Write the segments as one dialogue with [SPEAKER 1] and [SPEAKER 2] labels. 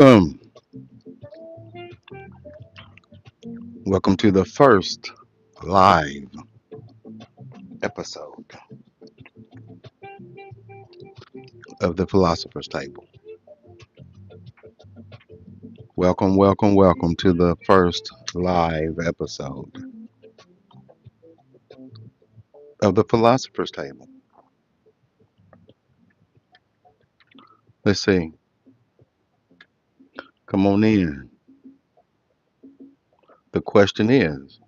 [SPEAKER 1] Um, Welcome to the first live episode of the Philosopher's Table. Welcome to the first live episode of the Philosopher's Table. Let's see. Come on in. The question is,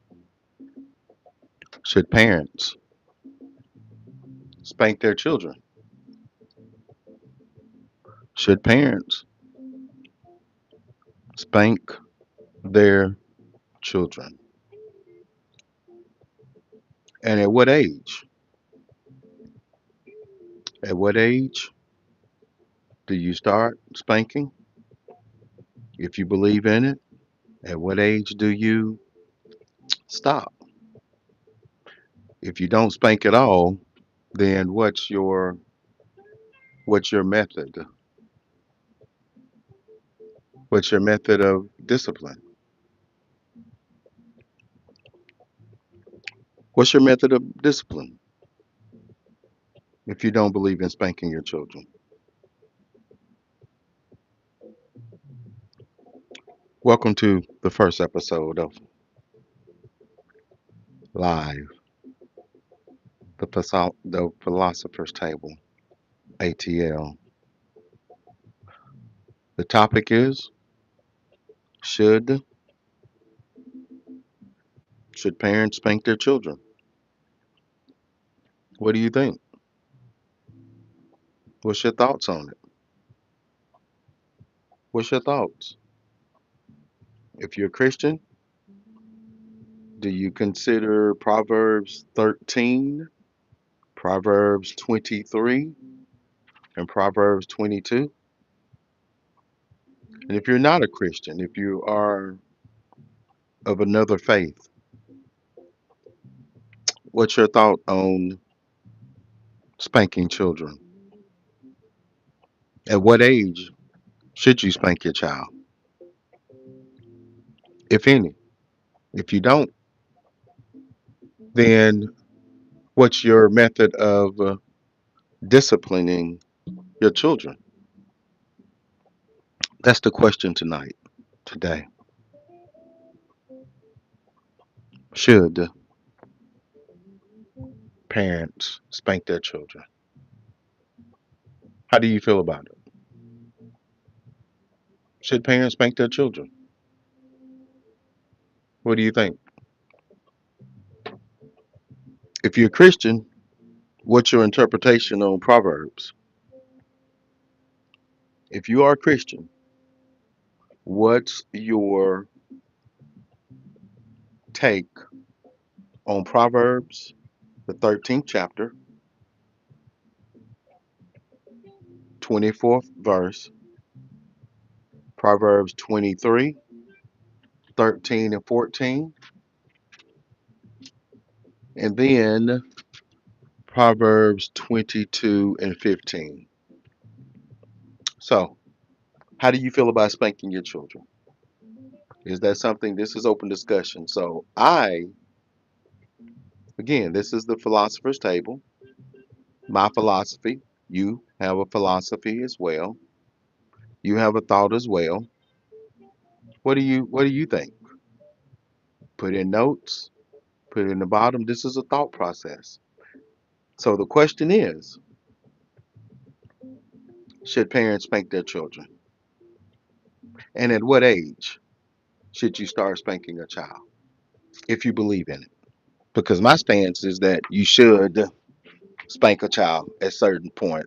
[SPEAKER 1] should parents spank their children? Should parents spank their children? And at what age? At what age do you start spanking? If you believe in it, at what age do you stop? If you don't spank at all, then what's your method? What's your method of discipline? What's your method of discipline if you don't believe in spanking your children? Welcome to the first episode of Live, the Philosopher's Table, ATL. The topic is should should parents spank their children? What do you think? What's your thoughts on it? What's your thoughts? If you're a Christian, do you consider Proverbs 13, Proverbs 23, and Proverbs 22? And if you're not a Christian, if you are of another faith, what's your thought on spanking children? At what age should you spank your child, if any? If you don't, then what's your method of disciplining your children? That's the question tonight, today. Should parents spank their children? How do you feel about it? Should parents spank their children? What do you think? If you're a Christian, what's your interpretation on Proverbs? If you are a Christian, what's your take on Proverbs, the 13th chapter, 24th verse, Proverbs 23, 13, and 14, and then Proverbs 22 and 15? So, how do you feel about spanking your children? Is that something? This is open discussion. So, again, this is the philosopher's table, my philosophy. You have a philosophy as well. You have a thought as well. What do you think? Put in notes, put it in the bottom. This is a thought process. So the question is, should parents spank their children? And at what age should you start spanking a child if you believe in it? Because my stance is that you should spank a child at a certain point.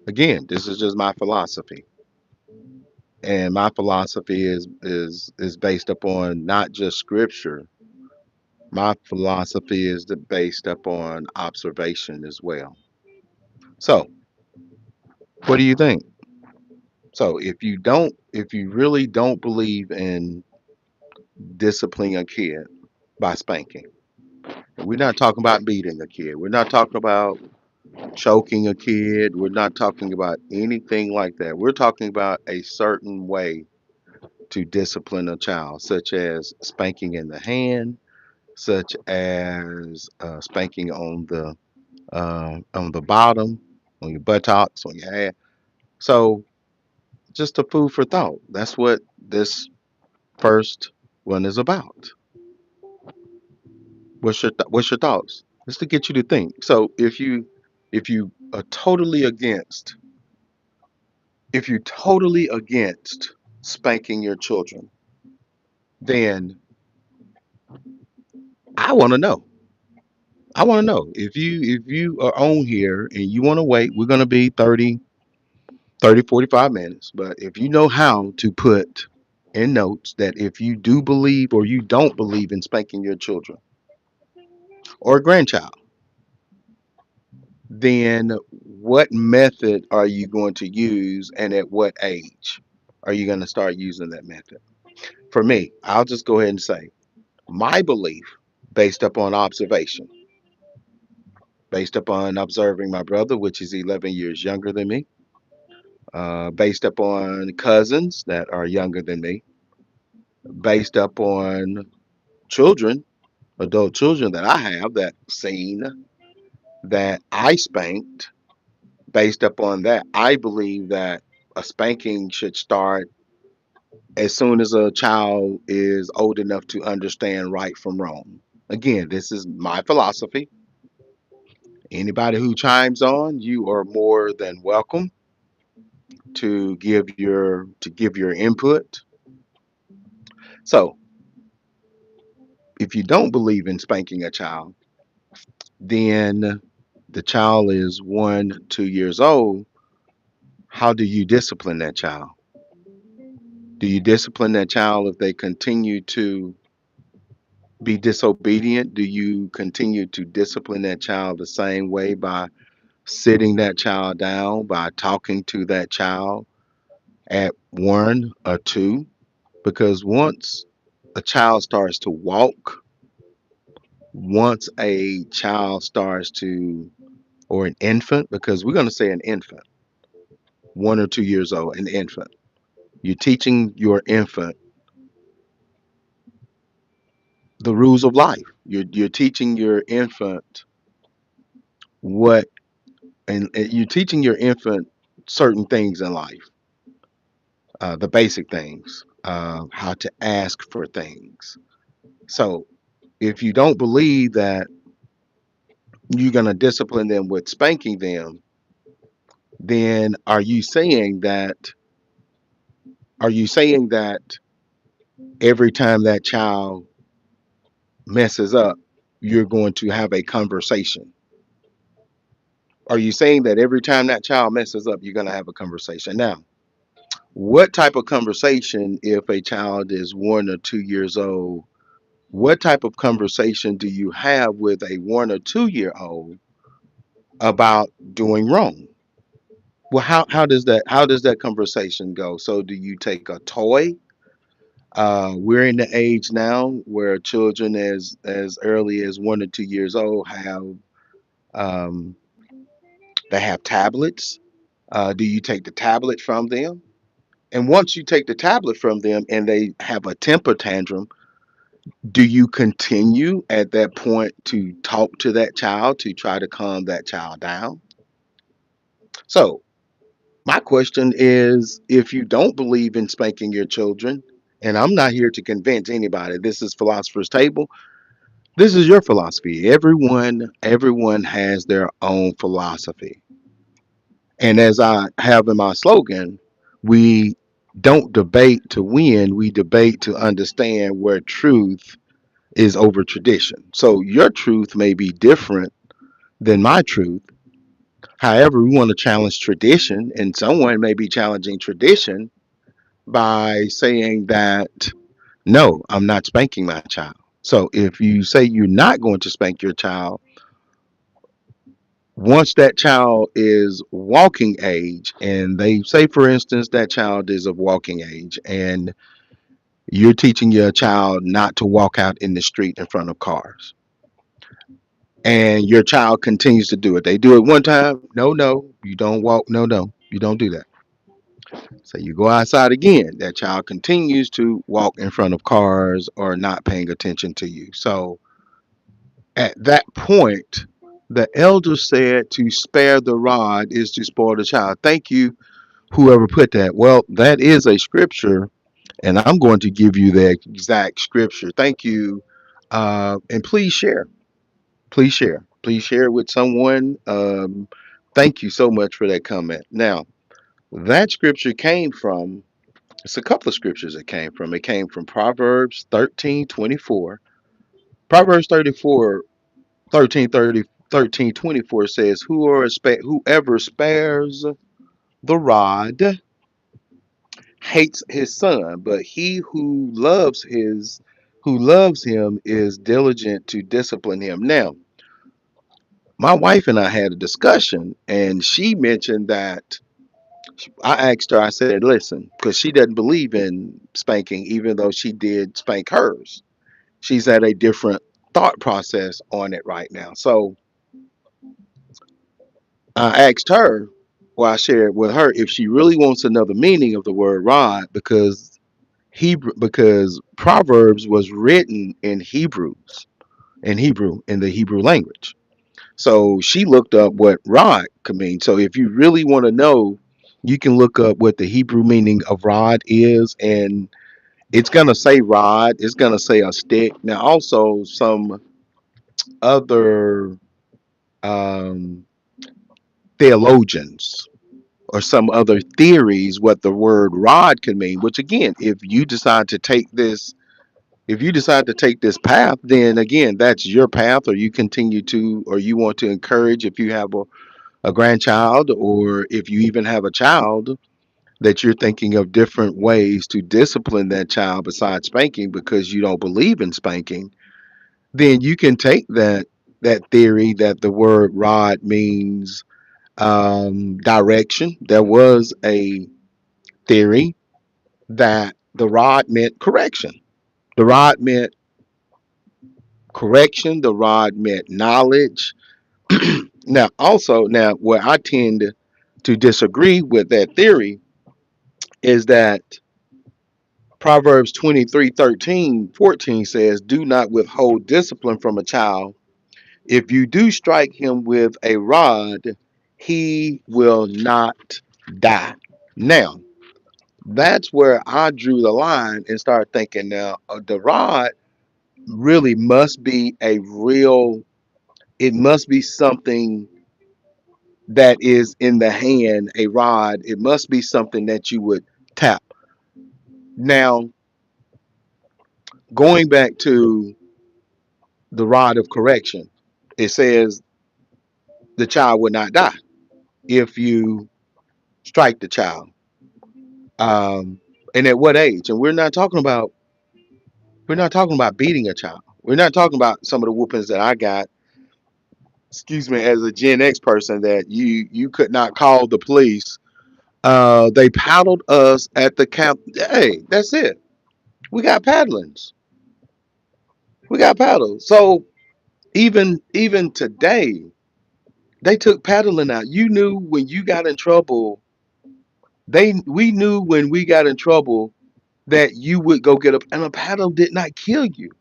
[SPEAKER 1] Again, this is just my philosophy. And my philosophy is based upon not just scripture. My philosophy is based upon observation as well. So, what do you think? So, if you really don't believe in disciplining a kid by spanking, we're not talking about beating a kid. We're not talking about choking a kid. We're not talking about anything like that. We're talking about a certain way to discipline a child, such as spanking in the hand, such as spanking on the bottom, on your buttocks, on your ass. So just a food for thought. That's what this first one is about. What's your thoughts? Just to get you to think. So if you are totally against if you're totally against spanking your children, then I want to know. I want to know if you are on here and you want to wait, we're going to be 45 minutes. But if you know how to put in notes that if you do believe or you don't believe in spanking your children or grandchild, then what method are you going to use and at what age are you going to start using that method? For me, I'll just go ahead and say my belief based upon observation, based upon observing my brother, which is 11 years younger than me, based upon cousins that are younger than me, based upon children, adult children that I have that seen that I spanked. Based upon that, I believe that a spanking should start as soon as a child is old enough to understand right from wrong. Again, this is my philosophy. Anybody who chimes on, you are more than welcome to give your input. So, if you don't believe in spanking a child, then the child is 1, 2 years old. How do you discipline that child? Do you discipline that child if they continue to be disobedient? Do you continue to discipline that child the same way by sitting that child down, by talking to that child at 1 or 2? Because once a child starts to walk, once a child starts to, or an infant, because we're going to say an infant, 1 or 2 years old, an infant, you're teaching your infant the rules of life. You're teaching your infant what, and you're teaching your infant certain things in life, the basic things, how to ask for things. So if you don't believe that you're going to discipline them with spanking them, then are you saying that every time that child messes up, you're going to have a conversation? Are you saying that every time that child messes up, you're going to have a conversation? Now, what type of conversation if a child is 1 or 2 years old? What type of conversation do you have with a 1 or 2 year old about doing wrong? Well, how does that conversation go? So do you take a toy? We're in the age now where children as early as 1 or 2 years old have um, they have tablets. Do you take the tablet from them? And once you take the tablet from them and they have a temper tantrum, do you continue at that point to talk to that child to try to calm that child down? So, my question is, if you don't believe in spanking your children, and I'm not here to convince anybody, this is Philosopher's Table. This is your philosophy. Everyone has their own philosophy. And as I have in my slogan, we don't debate to win, we debate to understand where truth is over tradition. So your truth may be different than my truth. However, we want to challenge tradition, and someone may be challenging tradition by saying that, no, I'm not spanking my child. So if you say you're not going to spank your child, once that child is walking age, and they say, for instance, that child is of walking age, and you're teaching your child not to walk out in the street in front of cars. and your child continues to do it. They do it one time, no, no, you don't walk, no, no, you don't do that. So you go outside again, that child continues to walk in front of cars or not paying attention to you. So at that point, the elder said to spare the rod is to spoil the child. Thank you, whoever put that. Well, that is a scripture, and I'm going to give you the exact scripture. Thank you. And please share. Please share. Please share with someone. Thank you so much for that comment. Now, that scripture came from, it's a couple of scriptures it came from. It came from Proverbs 13:24. Proverbs 13:24 says, whoever spares the rod hates his son, but he who loves him is diligent to discipline him. Now, my wife and I had a discussion, and she mentioned that I asked her, I said, listen, because she doesn't believe in spanking, even though she did spank hers. She's at a different thought process on it right now. So I asked her, well, I shared with her if she really wants another meaning of the word rod, because Proverbs was written in Hebrew in the Hebrew language. So she looked up what rod could mean. So if you really want to know, you can look up what the Hebrew meaning of rod is, and it's gonna say rod. It's gonna say a stick. Now, also some other um, theologians or some other theories what the word rod could mean. Which again, if you decide to take this path, then again, that's your path, or you continue to, or you want to encourage if you have a grandchild, or if you even have a child that you're thinking of different ways to discipline that child besides spanking because you don't believe in spanking, then you can take that theory that the word rod means direction. There was a theory that the rod meant correction. The rod meant correction. The rod meant knowledge. Now, where I tend to disagree with that theory is that Proverbs 23:13-14 says, do not withhold discipline from a child. If you do strike him with a rod, he will not die. Now, that's where I drew the line and started thinking now, the rod really must be it must be something that is in the hand, a rod. It must be something that you would tap. Now, going back to the rod of correction, it says the child would not die if you strike the child. Um, and at what age? And we're not talking about beating a child. We're not talking about some of the whoopings that I got, excuse me, as a Gen X person that you could not call the police. They paddled us at the camp. Hey, that's it. We got paddlings. We got paddles. So even today, they took paddling out. You knew when you got in trouble. We knew when we got in trouble that you would go get up, and a paddle did not kill you.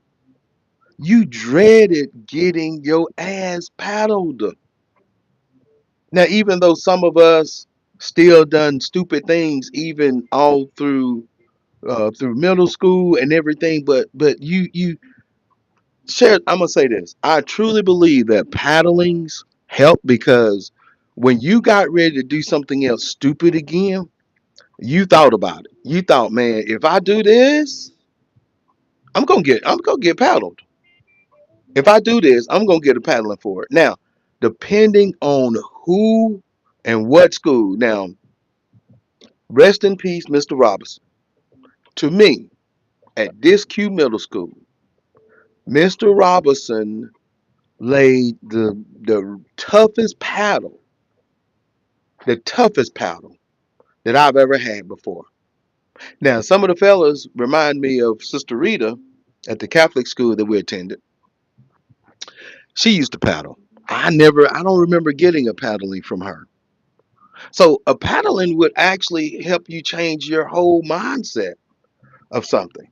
[SPEAKER 1] You dreaded getting your ass paddled. Now, even though some of us still done stupid things, even all through middle school and everything, but you share. I'm gonna say this. I truly believe that paddlings help because when you got ready to do something else stupid again, you thought about it. You thought, man, if I do this, I'm gonna get paddled. If I do this, I'm gonna get a paddling for it. Now, depending on who and what school. Now, rest in peace, Mr. Robinson. To me, at this Q Middle School, Mr. Robinson laid the toughest paddle that I've ever had before. Now, some of the fellas remind me of Sister Rita at the Catholic school that we attended. She used to paddle. I don't remember getting a paddling from her. So a paddling would actually help you change your whole mindset of something.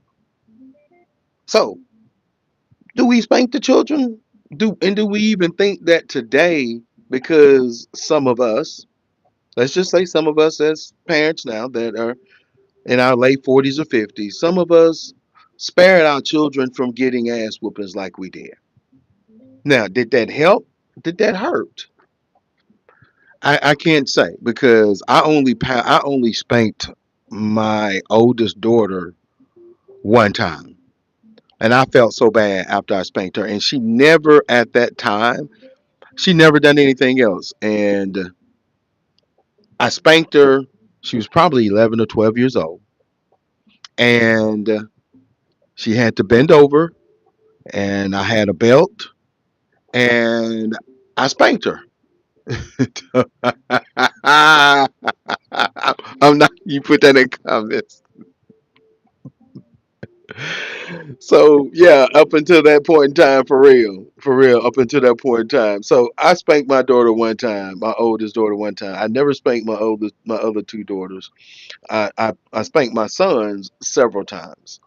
[SPEAKER 1] So do we spank the children? Do we even think that today, because some of us, let's just say some of us as parents now that are in our late 40s or 50s, some of us spared our children from getting ass whoopings like we did. Now, did that help? Did that hurt? I can't say because I only spanked my oldest daughter one time. And I felt so bad after I spanked her. And she never at that time, she never done anything else. And I spanked her. She was probably 11 or 12 years old. And she had to bend over. And I had a belt. And I spanked her. I'm not, you put that in comments. So yeah, up until that point in time, for real, up until that point in time. So I spanked my daughter one time, my oldest daughter one time. I never spanked my other two daughters. I spanked my sons several times.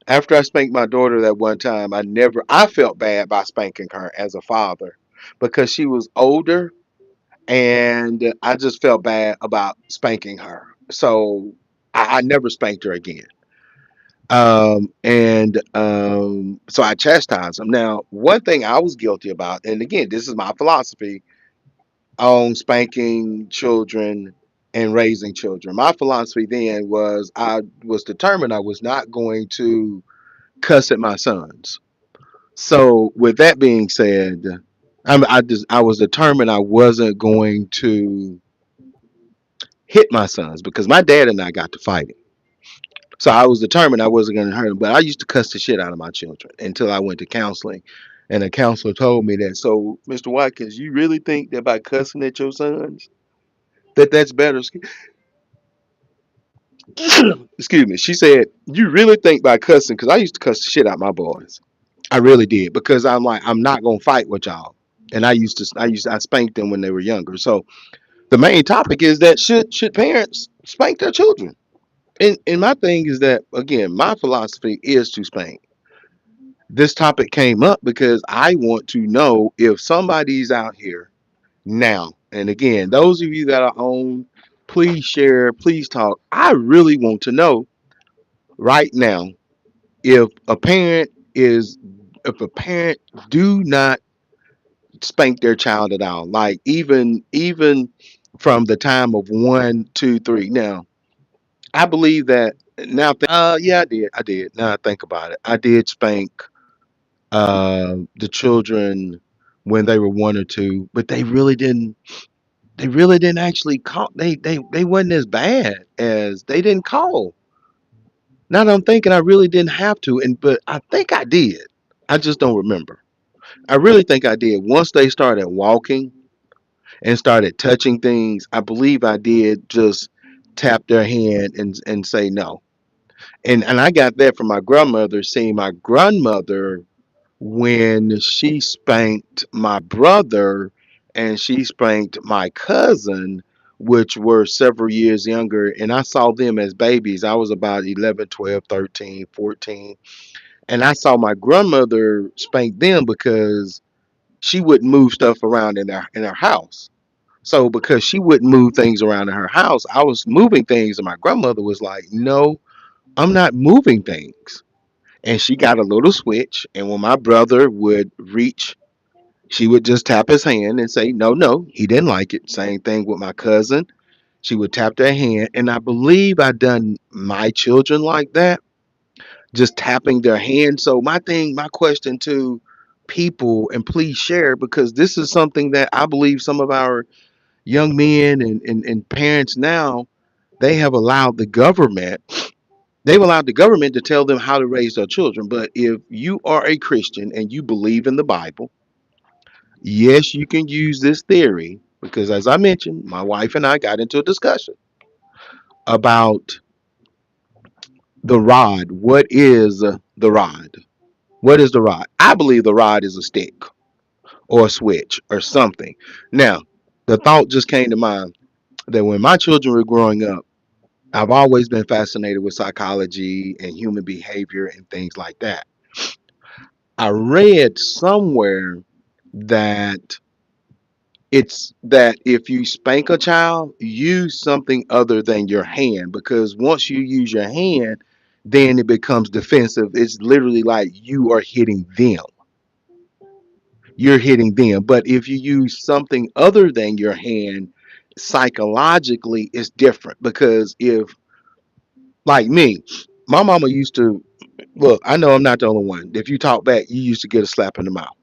[SPEAKER 1] After I spanked my daughter that one time, I felt bad by spanking her as a father because she was older, and I just felt bad about spanking her. So I never spanked her again. So I chastised him. Now, one thing I was guilty about, and again, this is my philosophy on spanking children and raising children. My philosophy then was I was determined I was not going to cuss at my sons. So, with that being said, I was determined I wasn't going to hit my sons because my dad and I got to fighting. So I was determined I wasn't going to hurt him. But I used to cuss the shit out of my children until I went to counseling. And a counselor told me that, so, Mr. Watkins, you really think that by cussing at your sons, that's better? Excuse me. She said, you really think by cussing, because I used to cuss the shit out my boys. I really did, because I'm like, I'm not going to fight with y'all. And I spanked them when they were younger. So the main topic is that should parents spank their children? And my thing is that, again, my philosophy is to spank. This topic came up because I want to know if somebody's out here now. And again, those of you that are on, please share, please talk. I really want to know right now if a parent is, if a parent do not spank their child at all, like even from the time of 1, 2, 3. Now, I believe that now. Yeah, I did. Now I think about it, I did spank the children when they were 1 or 2, but they really didn't. They really didn't actually call. They wasn't as bad as they didn't call. Now that I'm thinking, I really didn't have to, and but I think I did. I just don't remember. I really think I did. Once they started walking and started touching things, I believe I did just tap their hand and say no. And I got that from my grandmother. Seeing my grandmother when she spanked my brother and she spanked my cousin, which were several years younger. And I saw them as babies. I was about 11, 12, 13, 14. And I saw my grandmother spank them because she wouldn't move stuff around in her house. So because she wouldn't move things around in her house, I was moving things, and my grandmother was like, "No, I'm not moving things." And she got a little switch, and when my brother would reach, she would just tap his hand and say, "No, no, he didn't like it." Same thing with my cousin. She would tap their hand, and I believe I done my children like that, just tapping their hand. So my question to people, and please share, because this is something that I believe some of our young men and parents now, they have allowed the government to tell them how to raise their children. But if you are a Christian and you believe in the Bible, yes, you can use this theory, because as I mentioned, my wife and I got into a discussion about the rod. What is the rod? What is the rod? I believe the rod is a stick. or a switch or something. Now, the thought just came to mind that when my children were growing up, I've always been fascinated with psychology and human behavior and things like that. I read somewhere that it's that if you spank a child, use something other than your hand, because once you use your hand, then it becomes defensive. It's literally like you are hitting them. You're hitting them. But if you use something other than your hand, psychologically, it's different. Because if, like me, my mama used to, look, I know I'm not the only one. If you talk back, you used to get a slap in the mouth,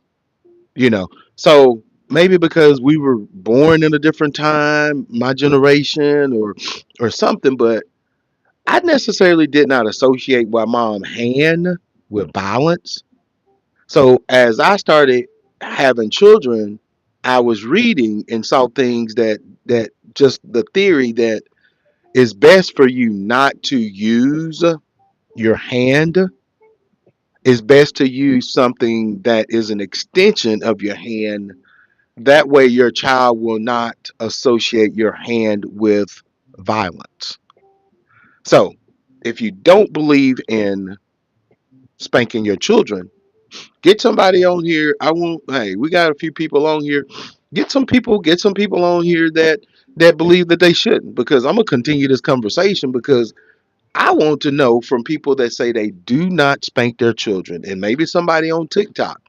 [SPEAKER 1] you know. So maybe because we were born in a different time, my generation, or something, but I necessarily did not associate my mom hand with violence. So as I started having children, I was reading and saw things that just the theory that it's best for you not to use your hand. It's best to use something that is an extension of your hand. That way your child will not associate your hand with violence. So if you don't believe in spanking your children, get somebody on here. I won't. Hey, we got a few people on here. Get some people on here that believe that they shouldn't. Because I'm gonna continue this conversation because I want to know from people that say they do not spank their children, and maybe somebody on TikTok.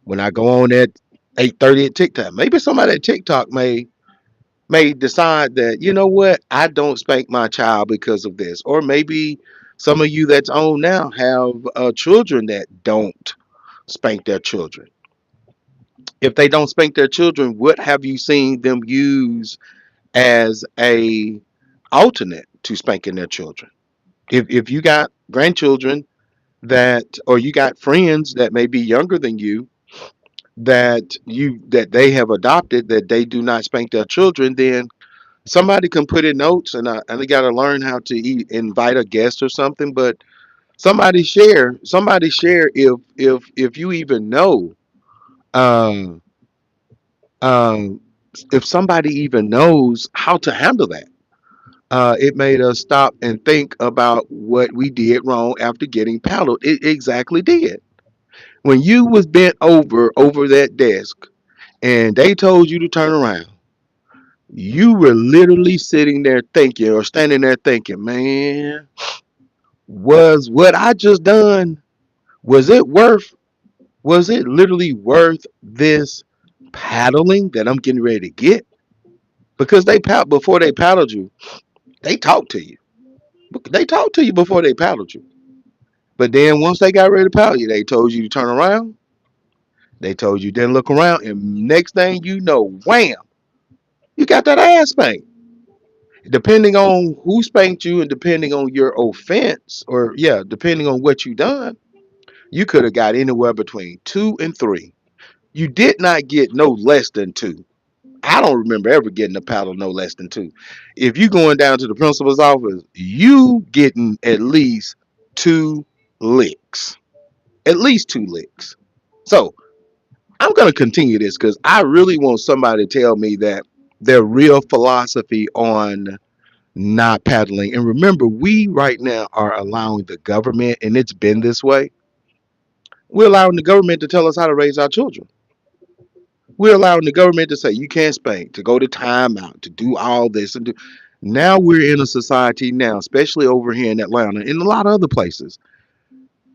[SPEAKER 1] When I go on at 8:30 at TikTok, maybe somebody at TikTok may decide that, you know what, I don't spank my child because of this, or maybe some of you that's on now have children that don't spank their children. If they don't spank their children, what have you seen them use as a alternate to spanking their children? If you got grandchildren that, or you got friends that may be younger than you, that they have adopted, that they do not spank their children, then somebody can put in notes, and they got to learn how to invite a guest or something. But somebody share if you even know, um, um, if somebody even knows how to handle that. It made us stop and think about what we did wrong after getting paddled. It exactly did. When you was bent over that desk and they told you to turn around, you were literally sitting there thinking, or standing there thinking, man, was what I just done, was it worth, was it literally worth this paddling that I'm getting ready to get? Because before they paddled you, they talked to you. They talked to you before they paddled you. But then once they got ready to paddle you, they told you to turn around. They told you didn't look around, and next thing you know, wham, you got that ass spanked. Depending on who spanked you and depending on your offense, or yeah, depending on what you done, you could have got anywhere between 2 and 3. You did not get no less than 2. I don't remember ever getting a paddle no less than 2. If you going down to the principal's office, you getting at least 2 licks. At least 2 licks. So I'm gonna continue this because I really want somebody to tell me that their real philosophy on not paddling. And remember, we right now are allowing the government, and it's been this way. We're allowing the government to tell us how to raise our children. We're allowing the government to say you can't spank, to go to timeout, to do all this and do. Now we're in a society now, especially over here in Atlanta and a lot of other places.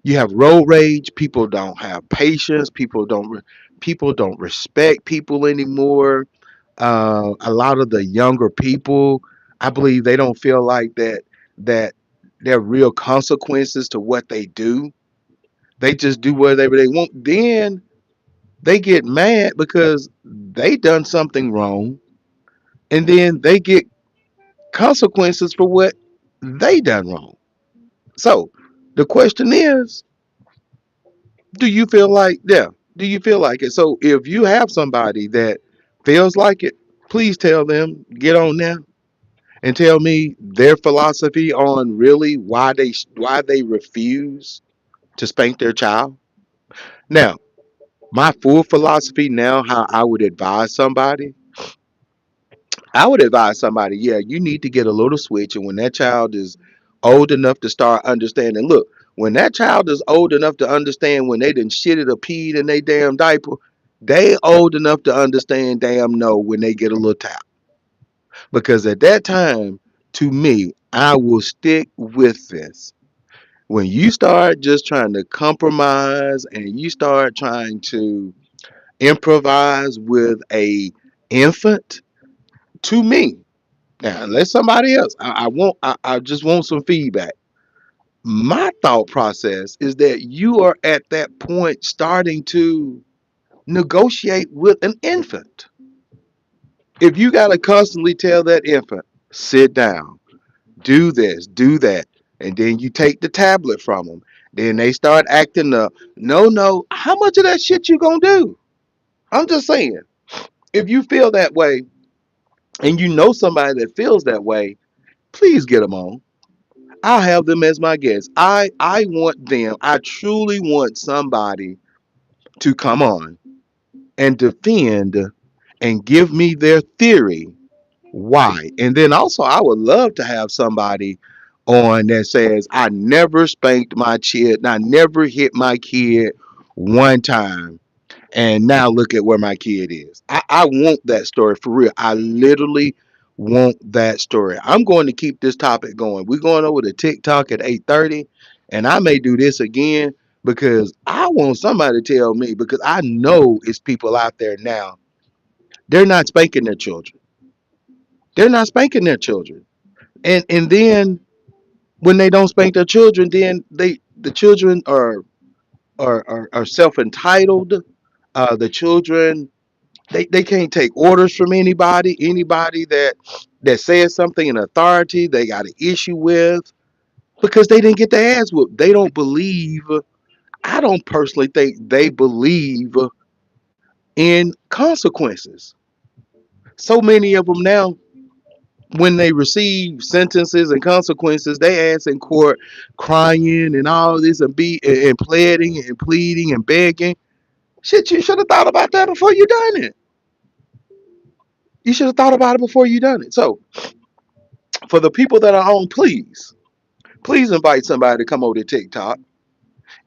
[SPEAKER 1] You have road rage. People don't have patience. People don't respect people anymore. A lot of the younger people, I believe, they don't feel like that there are real consequences to what they do. They just do whatever they want. Then they get mad because they done something wrong, and then they get consequences for what they done wrong. So the question is, do you feel like, yeah, do you feel like it? So if you have somebody that feels like it, please tell them, get on there and tell me their philosophy on really why they refuse to spank their child. Now, My full philosophy now, how I would advise somebody, I would advise somebody, yeah, you need to get a little switch. And when that child is old enough to start understanding, look, when that child is old enough to understand when they done shitted or peed in they damn diaper, they old enough to understand damn no when they get a little tap. Because at that time, to me, I will stick with this. When you start just trying to compromise and you start trying to improvise with a infant, to me, now unless somebody else, I just want some feedback. My thought process is that you are at that point starting to negotiate with an infant. If you got to constantly tell that infant, sit down, do this, do that, and then you take the tablet from them, then they start acting up. No, no, how much of that shit you gonna do? I'm just saying, if you feel that way and you know somebody that feels that way, please get them on. I'll have them as my guests. I want them. I truly want somebody to come on and defend and give me their theory why. And then also I would love to have somebody on that says I never spanked my kid, I never hit my kid one time. And now look at where my kid is. I want that story for real. I literally want that story. I'm going to keep this topic going. We're going over to TikTok at 8:30, and I may do this again because I want somebody to tell me because I know it's people out there now. They're not spanking their children. They're not spanking their children. And then when they don't spank their children, then the children are self entitled. The children they can't take orders from anybody. Anybody that says something in authority, they got an issue with because they didn't get their ass whooped. They don't believe. I don't personally think they believe in consequences. So many of them now, when they receive sentences and consequences, they ass in court crying and all this and and pleading and pleading and begging. Shit, you should have thought about that before you done it. You should have thought about it before you done it. So for the people that are on, please invite somebody to come over to TikTok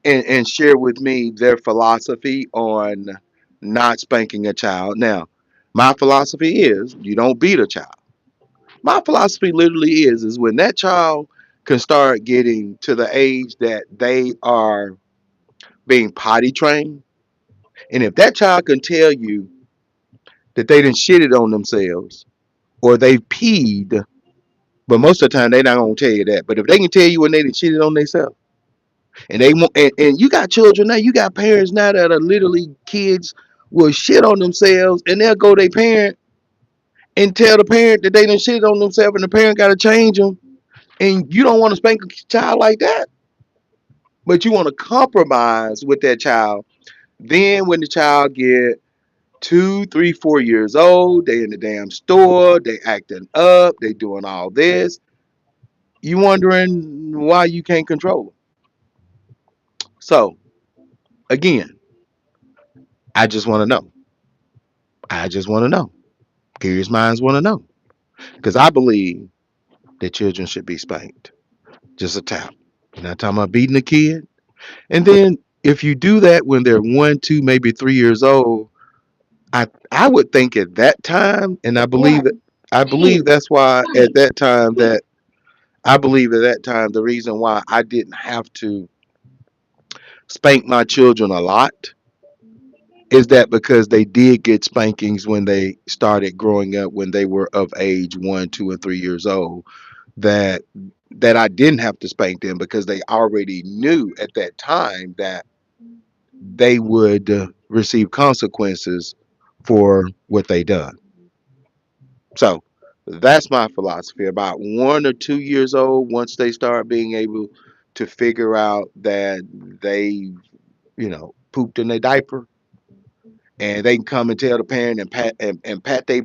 [SPEAKER 1] and share with me their philosophy on not spanking a child. Now, my philosophy is you don't beat a child. My philosophy literally is when that child can start getting to the age that they are being potty trained, and if that child can tell you that they didn't shit it on themselves or they peed, but most of the time they're not gonna tell you that. But if they can tell you when they didn't shit it on themselves, and they want, and you got children now, you got parents now that are literally kids will shit on themselves, and they'll go to their parent and tell the parent that they didn't shit on themselves, and the parent got to change them. And you don't want to spank a child like that, but you want to compromise with that child. Then when the child get 2, 3, 4 years old, they in the damn store, they acting up, they doing all this. You wondering why you can't control them. So again, I just want to know. I just want to know. Curious minds want to know because I believe that children should be spanked. Just a tap. You're not talking about beating a kid. And then if you do that when they're 1, 2, maybe 3 years old, I would think at that time, and I believe that's why at that time that I believe at that time the reason why I didn't have to spank my children a lot is that because they did get spankings when they started growing up when they were of age 1, 2, and 3 years old. That I didn't have to spank them because they already knew at that time that they would receive consequences for what they done. So that's my philosophy. About 1 or 2 years old, once they start being able to figure out that they, pooped in their diaper, and they can come and tell the parent and pat they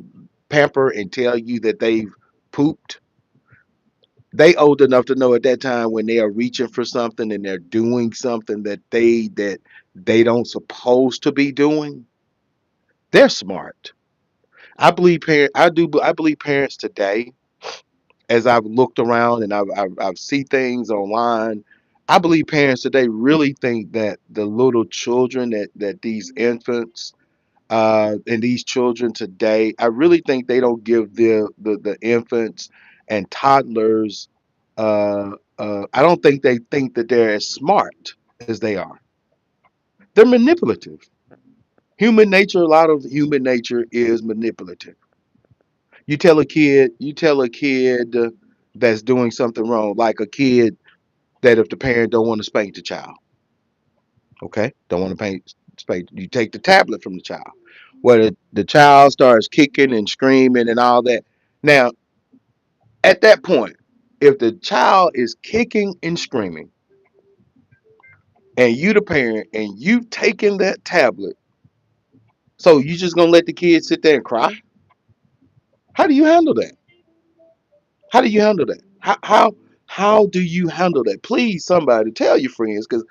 [SPEAKER 1] pamper and tell you that they've pooped, They old enough to know at that time when they are reaching for something and they're doing something that they don't supposed to be doing. They're smart. I believe parents today, as I've looked around and I've see things online, I believe parents today really think that the little children that these infants and these children today, I really think they don't give the infants and toddlers. I don't think that they're as smart as they are. They're manipulative. Human nature, a lot of human nature is manipulative. You tell a kid that's doing something wrong, like a kid that if the parent don't want to spank the child, okay, don't want to spank, you take the tablet from the child. Where the child starts kicking and screaming and all that. Now, at that point, if the child is kicking and screaming, and you the parent, and you taking that tablet, so you just gonna let the kid sit there and cry? How do you handle that? How do you handle that? How do you handle that? Please, somebody tell your friends, because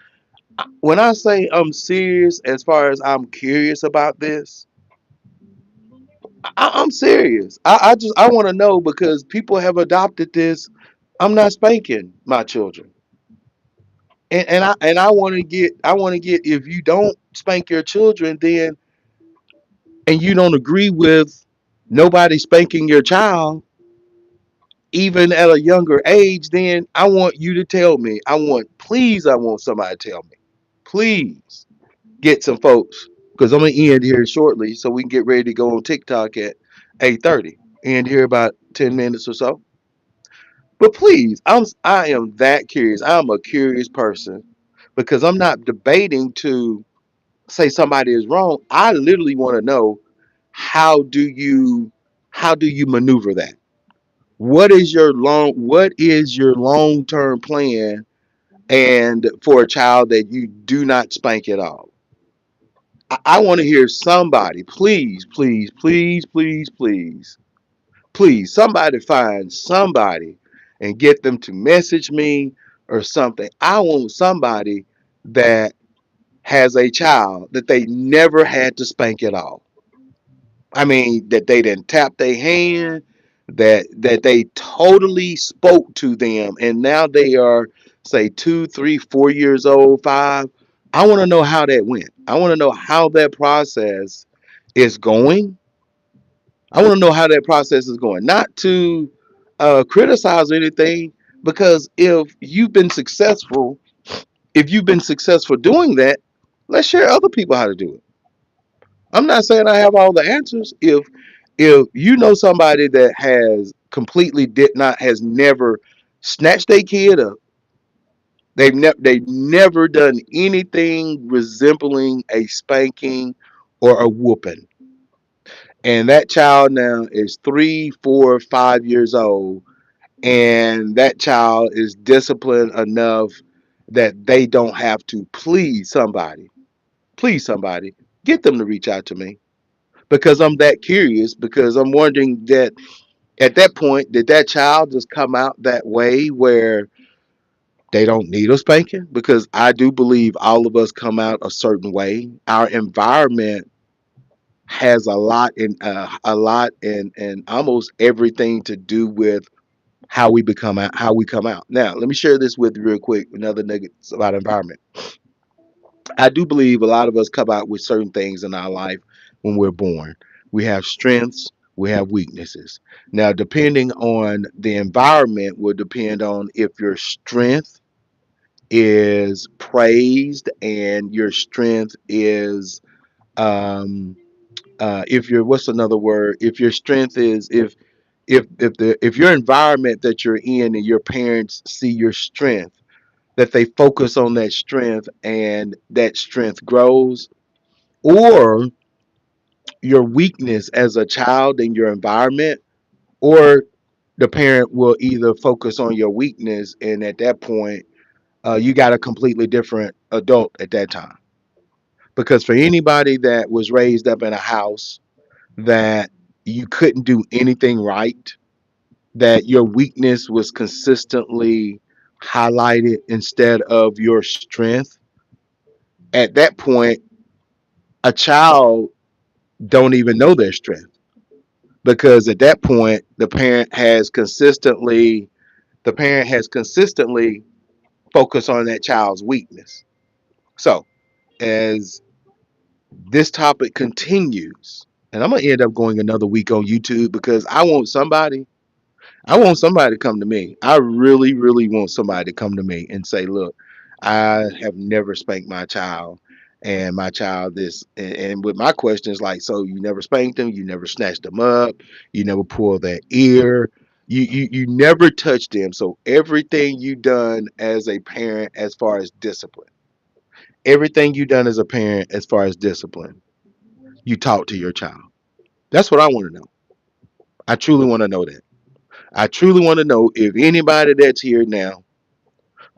[SPEAKER 1] when I say I'm serious, as far as I'm curious about this, I'm serious. I want to know because people have adopted this. I'm not spanking my children, and I want to get if you don't spank your children, then and you don't agree with nobody spanking your child even at a younger age, then I want you to tell me. I want somebody to tell me. Please get some folks because I'm gonna end here shortly so we can get ready to go on TikTok at 8:30. End here about 10 minutes or so. But please, I am that curious. I'm a curious person because I'm not debating to say somebody is wrong. I literally want to know how do you how do you maneuver that? What is your long-term plan and for a child that you do not spank at all? I want to hear somebody, please, please, please, please, please, please, somebody find somebody and get them to message me or something. I want somebody that has a child that they never had to spank at all. I mean, that they didn't tap their hand, that they totally spoke to them, and now they are, say, 2, 3, 4 years old, five. I want to know how that went. I want to know how that process is going. I want to know how that process is going. Not to criticize or anything, because if you've been successful doing that, let's share other people how to do it. I'm not saying I have all the answers. If you know somebody that has completely did not has never snatched a kid up, they've never done anything resembling a spanking or a whooping, and that child now is 3, 4, 5 years old, and that child is disciplined enough that they don't have to please somebody, get them to reach out to me because I'm that curious because I'm wondering that at that point, did that child just come out that way where they don't need a spanking? Because I do believe all of us come out a certain way. Our environment has a lot in almost everything to do with how we come out. Now, let me share this with you real quick. Another nugget about environment. I do believe a lot of us come out with certain things in our life when we're born. We have strengths, we have weaknesses. Now, depending on the environment, will depend on if your strength is praised and your strength is if your what's another word, if your strength is if your environment that you're in and your parents see your strength, that they focus on that strength and that strength grows, or your weakness as a child in your environment, or the parent will either focus on your weakness, and at that point, you got a completely different adult at that time. Because for anybody that was raised up in a house that you couldn't do anything right, that your weakness was consistently highlighted instead of your strength, at that point, a child don't even know their strength, because at that point the parent has consistently focused on that child's weakness. So as this topic continues, and I'm gonna end up going another week on YouTube because I want somebody to come to me. I really, really want somebody to come to me and say, look, I have never spanked my child. And my child this, and with my questions like, so you never spanked them, you never snatched them up, you never pulled their ear, you never touched them. So everything you done as a parent as far as discipline, everything you done as a parent as far as discipline, you taught to your child. That's what I want to know. I truly want to know that. I truly want to know if anybody that's here now,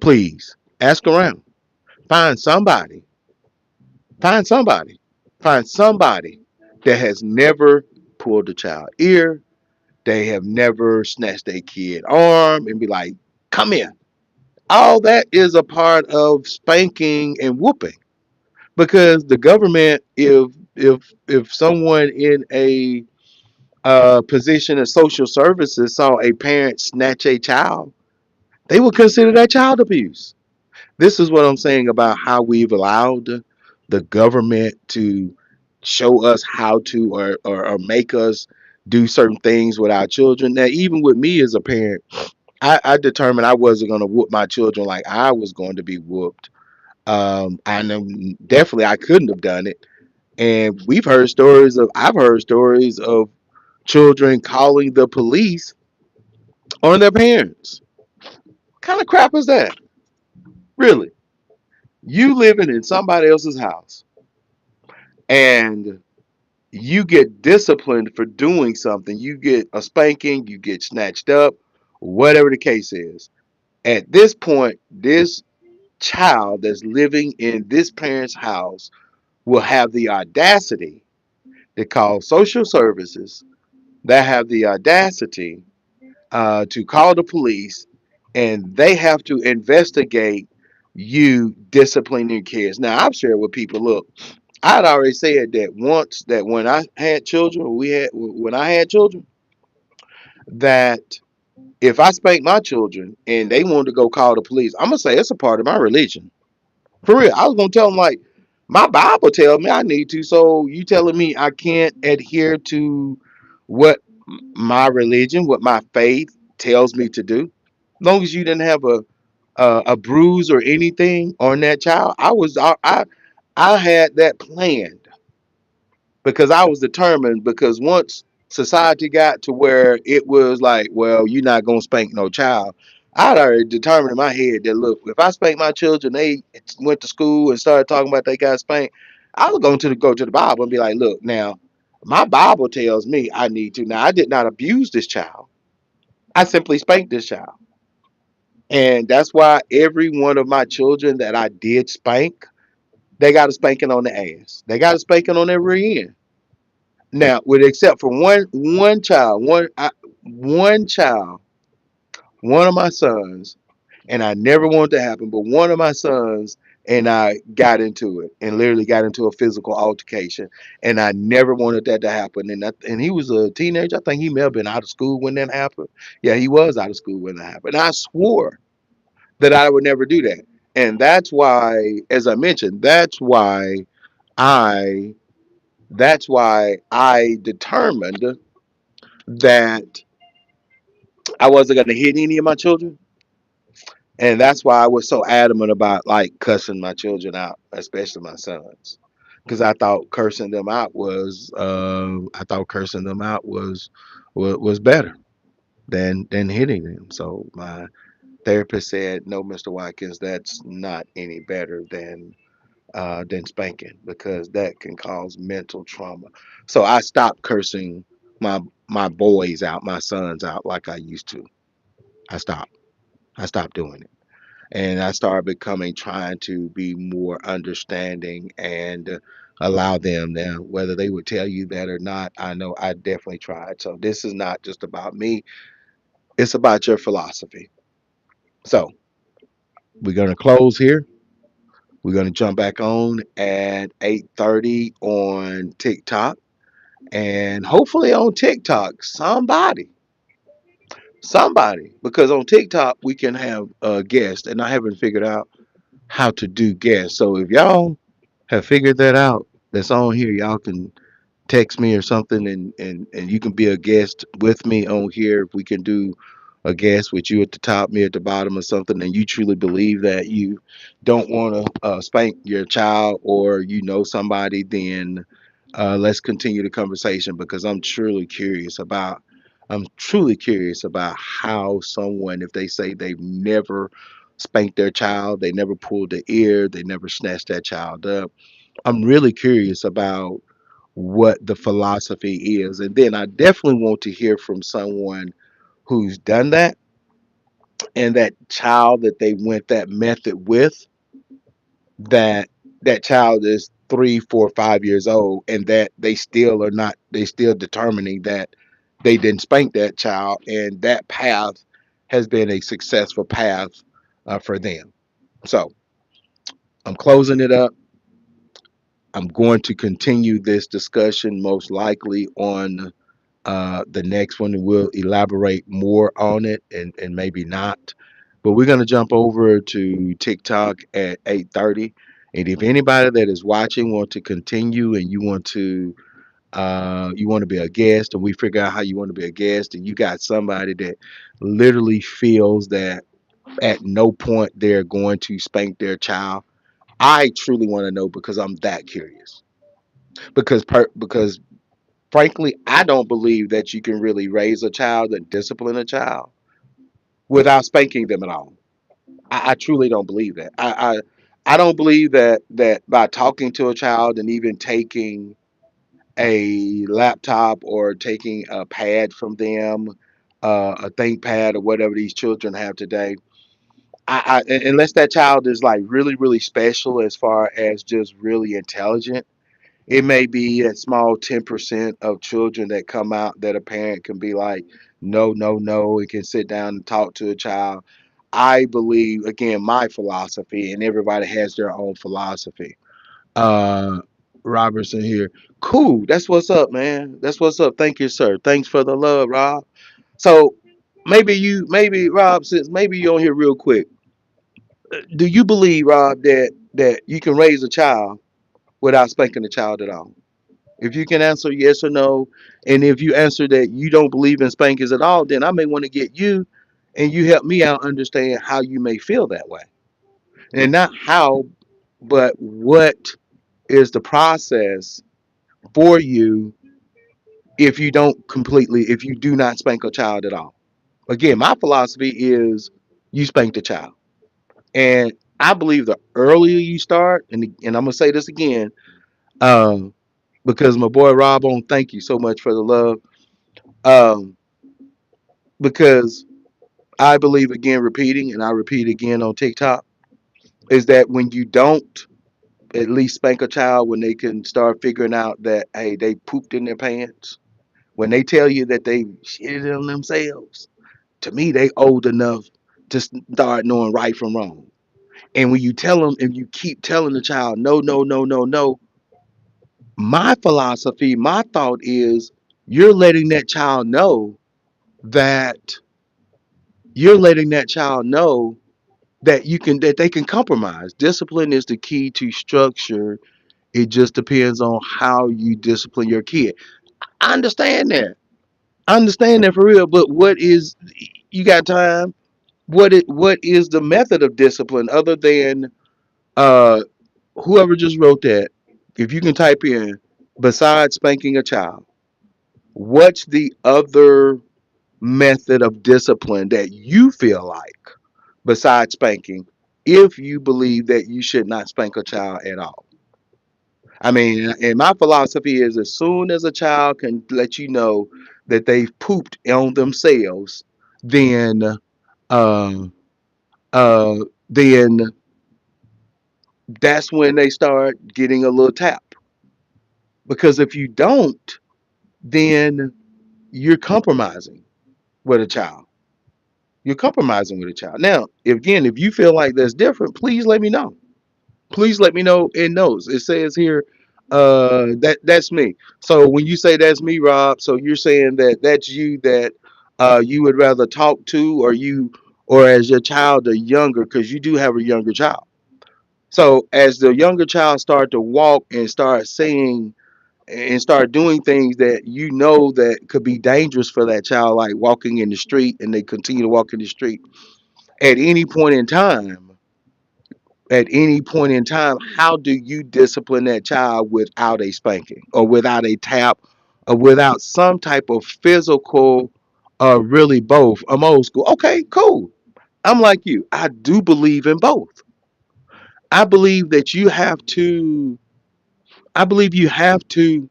[SPEAKER 1] please ask around. Find somebody. Find somebody. Find somebody that has never pulled a child ear. They have never snatched a kid arm and be like, come here. All that is a part of spanking and whooping. Because the government, if someone in a position of social services saw a parent snatch a child, they would consider that child abuse. This is what I'm saying about how we've allowed the government to show us how to, or make us do certain things with our children. Now, even with me as a parent, I determined I wasn't going to whoop my children like I was going to be whooped. I know definitely I couldn't have done it. And I've heard stories of children calling the police on their parents. What kind of crap is that? Really? You living in somebody else's house and you get disciplined for doing something, you get a spanking, you get snatched up, whatever the case is. At this point, this child that's living in this parent's house will have the audacity to call social services, that have the audacity to call the police, and they have to investigate you disciplining your kids. Now, I've shared with people, look, I'd already said that once, that when I had children, when I had children, that if I spanked my children and they wanted to go call the police, I'm gonna say it's a part of my religion. For real, I was gonna tell them like my Bible tells me I need to. So you telling me I can't adhere to what what my faith tells me to do? As long as you didn't have a bruise or anything on that child, I had that planned because I was determined. Because once society got to where it was like, well, you're not gonna spank no child, I'd already determined in my head that look, if I spank my children, they went to school and started talking about they got spanked, I was going to go to the Bible and be like, look, now my Bible tells me I need to. Now I did not abuse this child. I simply spanked this child. And that's why every one of my children that I did spank, they got a spanking on the ass. They got a spanking on their rear end. Now, with except for one child, one child, one of my sons, and I never wanted to happen, but one of my sons and I got into it and literally got into a physical altercation, and I never wanted that to happen. And he was a teenager. I think he may have been out of school when that happened. Yeah, he was out of school when that happened. And I swore that I would never do that. And that's why, as I mentioned, I that's why I determined that I wasn't going to hit any of my children. And that's why I was so adamant about like cussing my children out, especially my sons, because I thought cursing them out was better than hitting them. So my therapist said, "No, Mr. Watkins, that's not any better than spanking because that can cause mental trauma." So I stopped cursing my my boys out, my sons out like I used to. I stopped. I stopped doing it. And I started becoming trying to be more understanding and allow them. Now, whether they would tell you that or not, I know I definitely tried. So this is not just about me. It's about your philosophy. So we're gonna close here. We're gonna jump back on at 8:30 on TikTok, and hopefully on TikTok somebody, because on TikTok we can have a guest, and I haven't figured out how to do guests. So if y'all have figured that out, that's on here, y'all can text me or something, and you can be a guest with me on here. If we can do a guest with you at the top, me at the bottom or something, and you truly believe that you don't want to spank your child, or you know somebody, then let's continue the conversation, because I'm truly curious about how someone, if they say they've never spanked their child, they never pulled the ear, they never snatched that child up. I'm really curious about what the philosophy is. And then I definitely want to hear from someone who's done that, and that child that they went that method with, that that child is 3, 4, 5 years old, and that they still determining that they didn't spank that child, and that path has been a successful path for them. So I'm closing it up. I'm going to continue this discussion most likely on the next one. We'll elaborate more on it, and maybe not. But we're going to jump over to TikTok at 8:30. And if anybody that is watching want to continue, and you want to be a guest, and we figure out how you want to be a guest, and you got somebody that literally feels that at no point they're going to spank their child, I truly want to know, because I'm that curious. Because frankly, I don't believe that you can really raise a child and discipline a child without spanking them at all. I truly don't believe that. I don't believe that by talking to a child, and even taking a laptop or taking a pad from them, a think pad or whatever these children have today. Unless that child is like really, really special as far as just really intelligent, it may be a small 10% of children that come out that a parent can be like, no, no, no, and can sit down and talk to a child. I believe, again, my philosophy, and everybody has their own philosophy. Uh, Robertson here. Cool. That's what's up, man. That's what's up. Thank you, sir. Thanks for the love, Rob. So maybe Rob, since maybe you're on here real quick, do you believe, Rob, that you can raise a child without spanking the child at all? If you can answer yes or no, and if you answer that you don't believe in spankings at all, then I may want to get you, and you help me out understand how you may feel that way. And not how, but what is the process for you if you do not spank a child at all. Again, my philosophy is you spank the child. And I believe the earlier you start, and I'm gonna say this again, um, because my boy Rob on, thank you so much for the love. Um, because I believe, again, repeating, and I repeat again on TikTok, is that when you don't at least spank a child when they can start figuring out that, hey, they pooped in their pants, when they tell you that they shitted on themselves, to me they old enough to start knowing right from wrong. And when you tell them, if you keep telling the child no, no, no, no, no, my philosophy, my thought is, you're letting that child know that you're letting that child know that they can compromise. Discipline is the key to structure. It just depends on how you discipline your kid. I understand that. I understand that for real. But what is, you got time? What is the method of discipline other than uh whoever just wrote that? If you can type in, besides spanking a child, what's the other method of discipline that you feel like, besides spanking, if you believe that you should not spank a child at all? I mean, and my philosophy is, as soon as a child can let you know that they've pooped on themselves, then uh, uh, then that's when they start getting a little tap. Because if you don't, then you're compromising with a child. You're compromising with a child. Now, again, if you feel like that's different, please let me know. Please let me know in notes. It says here, that's me. So when you say that's me, Rob, so you're saying that that's you, that you would rather talk to, or you, or as your child or younger, because you do have a younger child. So as the younger child start to walk and start saying and start doing things that you know that could be dangerous for that child, like walking in the street, and they continue to walk in the street at any point in time, how do you discipline that child without a spanking, or without a tap, or without some type of physical, really both? I'm old school. Okay, cool. I'm like you. I do believe in both. I believe that you have to, I believe you have to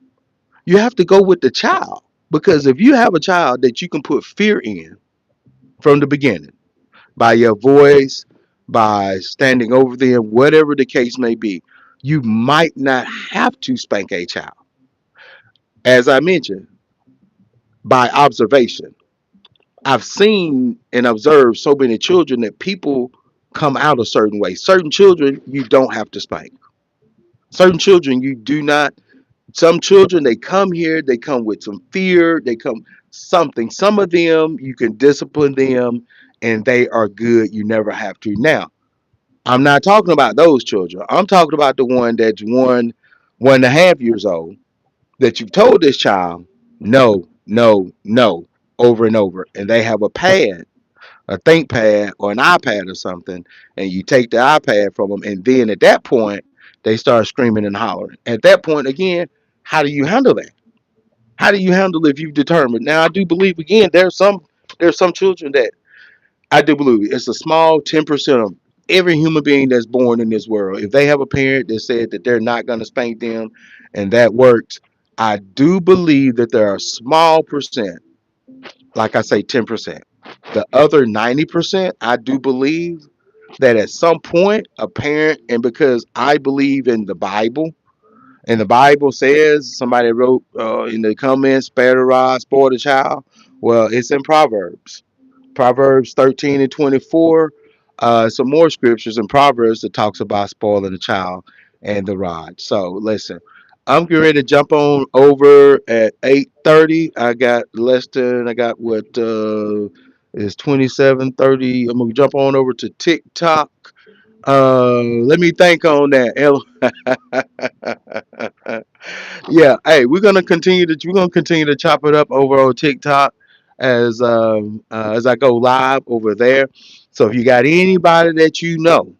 [SPEAKER 1] go with the child. Because if you have a child that you can put fear in from the beginning, by your voice, by standing over them, whatever the case may be, you might not have to spank a child. As I mentioned, by observation, I've seen and observed so many children that people come out a certain way. Certain children, you don't have to spank. Certain children, you do not. Some children, they come here, they come with some fear, they come something. Some of them, you can discipline them and they are good. You never have to. Now, I'm not talking about those children. I'm talking about the one that's 1.5 years old, that you've told this child, no, no, no, over and over. And they have a pad, a think pad or an iPad or something, and you take the iPad from them. And then at that point, they start screaming and hollering. At that point, again, how do you handle that? How do you handle if you've determined? Now, I do believe, again, there's some children that I do believe it's a small 10% of every human being that's born in this world. If they have a parent that said that they're not going to spank them and that works, I do believe that there are a small percent, like I say, 10%. The other 90%, I do believe that at some point, a parent, and because I believe in the Bible, and the Bible says, somebody wrote in the comments, spare the rod, spoil the child. Well, it's in Proverbs 13 and 24. Some more scriptures in Proverbs that talks about spoiling the child and the rod. So listen, I'm getting ready to jump on over at 8:30. I got what is 27:30. I'm gonna jump on over to TikTok. Let me think on that. Yeah, hey, we're gonna continue to chop it up over on TikTok as I go live over there. So if you got anybody that you know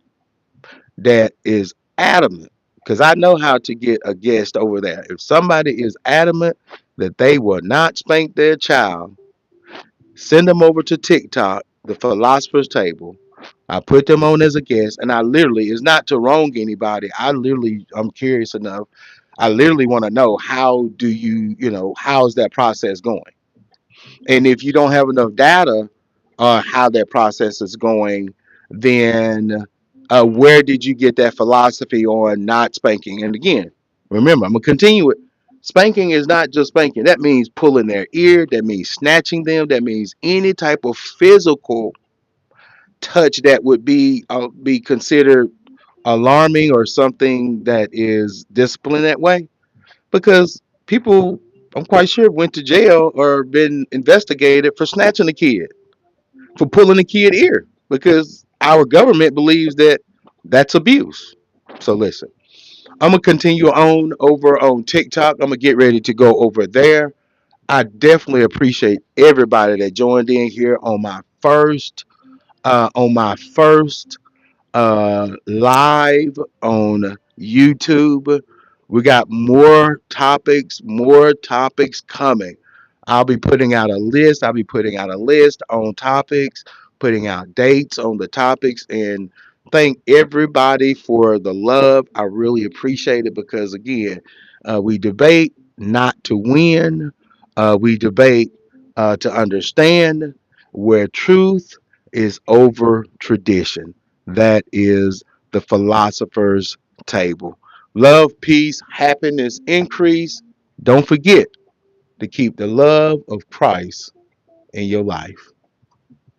[SPEAKER 1] that is adamant, because I know how to get a guest over there. If somebody is adamant that they will not spank their child, send them over to TikTok, the Philosopher's Table. I put them on as a guest, and I literally, it's not to wrong anybody. I'm curious enough. I literally want to know, how do how's that process going? And if you don't have enough data on how that process is going, then where did you get that philosophy on not spanking? And again, remember, I'm gonna continue it. Spanking is not just spanking. That means pulling their ear. That means snatching them. That means any type of physical touch that would be considered alarming or something that is disciplined that way. Because people, I'm quite sure, went to jail or been investigated for snatching a kid, for pulling a kid ear, because our government believes that that's abuse. So listen, I'm gonna continue on over on TikTok. I'm gonna get ready to go over there. I definitely appreciate everybody that joined in here on my first live on YouTube. We got more topics coming. I'll be putting out a list on topics, putting out dates on the topics, and thank everybody for the love. I really appreciate it because, again, we debate not to win, we debate to understand, where truth is over tradition. That is the philosopher's table. Love, peace, happiness, increase. Don't forget to keep the love of Christ in your life.